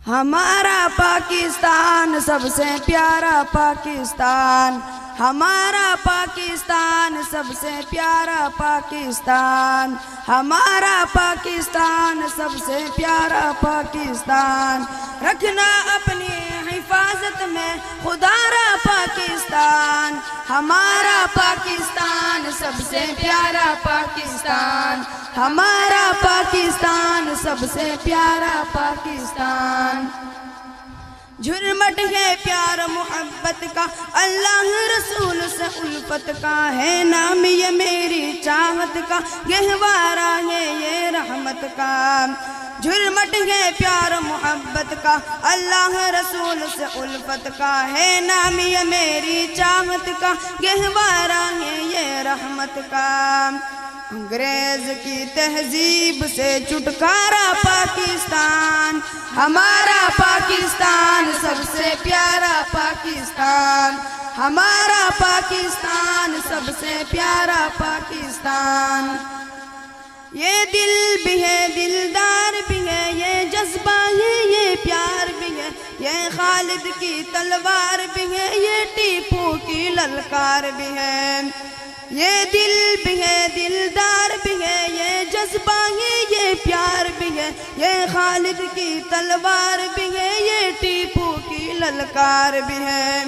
ہمارا پاکستان سب سے پیارا پاکستان، ہمارا پاکستان سب سے پیارا پاکستان، ہمارا پاکستان سب سے پیارا پاکستان، رکھنا اپنی حفاظت میں خدا را پاکستان، ہمارا پاکستان سب سے پیارا پاکستان، ہمارا پاکستان سب سے پیارا پاکستان۔ جھرمٹ ہے پیار محبت کا، اللہ رسول سے الفت کا، ہے نام یہ میری چاہت کا، گہوارہ ہے یہ رحمت کا۔ جھرمٹ ہے پیار محبت کا، اللہ رسول سے الفت کا، ہے نام یہ میری چاہت کا، گہوارہ ہے یہ رحمت کا۔ انگریز کی تہذیب سے چھٹکارا پاکستان، ہمارا پاکستان سب سے پیارا پاکستان، ہمارا پاکستان سب سے پیارا پاکستان۔ یہ دل بھی ہے دلدار بھی ہے، یہ جذبہ ہے یہ پیار بھی ہے، یہ خالد کی تلوار بھی ہے، یہ ٹیپو کی للکار بھی ہے۔ یہ دل بھی ہے دلدار بھی ہے، یہ جذبہ ہے یہ پیار بھی ہے، یہ خالد کی تلوار بھی ہے، یہ ٹیپو کی للکار بھی ہے۔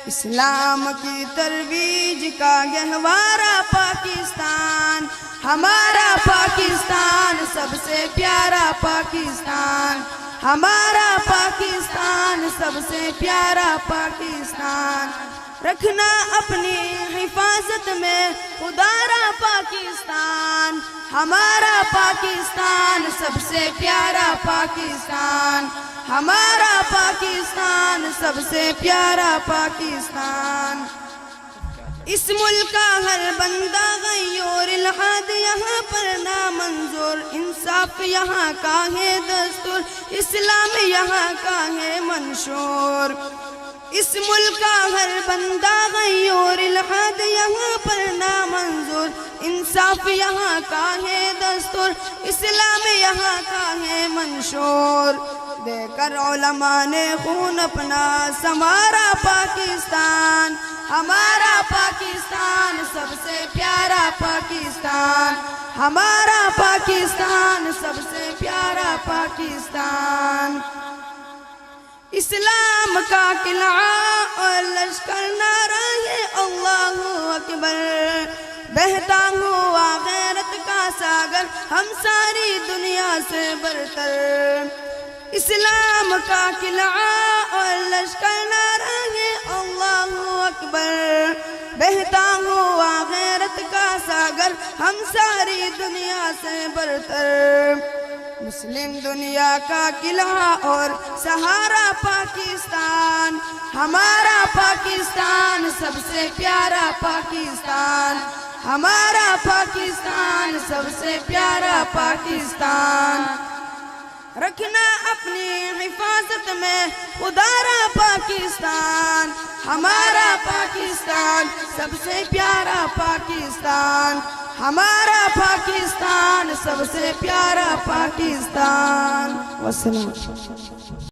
اسلام کی ترویج کا گہوارہ پاکستان، ہمارا پاکستان سب سے پیارا پاکستان، ہمارا پاکستان سب سے پیارا پاکستان، رکھنا اپنی حفاظت میں خدا را پاکستان، ہمارا پاکستان سب سے پیارا پاکستان، ہمارا پاکستان سب سے پیارا پاکستان۔ اس ملک کا ہر بندہ غیور، الحاد یہاں پر نامنظور، انصاف یہاں کا ہے دستور، اسلام یہاں کا ہے منشور۔ اس ملک کا ہر بندہ غیور، الحاد یہاں پر نامنظور، انصاف یہاں کا ہے دستور، اسلام یہاں کا ہے منشور۔ دے کر علماء نے خون اپنا سنوارا پاکستان، ہمارا پاکستان سب سے پیارا پاکستان، ہمارا پاکستان سب سے پیارا پاکستان۔ اسلام کا قلعہ اور لشکر نعرہ ہے اللہ اکبر، بہتا ہوا غیرت کا ساگر ہم ساری دنیا سے برتر۔ اسلام کا قلعہ اور لشکر نعرہ ہے اللہ اکبر، بہتا ہوا غیرت کا ساگر ہم ساری دنیا سے برتر۔ مسلم دنیا کا قلعہ اور سہارا پاکستان، ہمارا پاکستان سب سے پیارا پاکستان، ہمارا پاکستان سب سے پیارا پاکستان، رکھنا اپنی حفاظت میں خدا را پاکستان، ہمارا پاکستان سب سے پیارا پاکستان، ہمارا پاکستان سب سے پیارا پاکستان۔ والسلام۔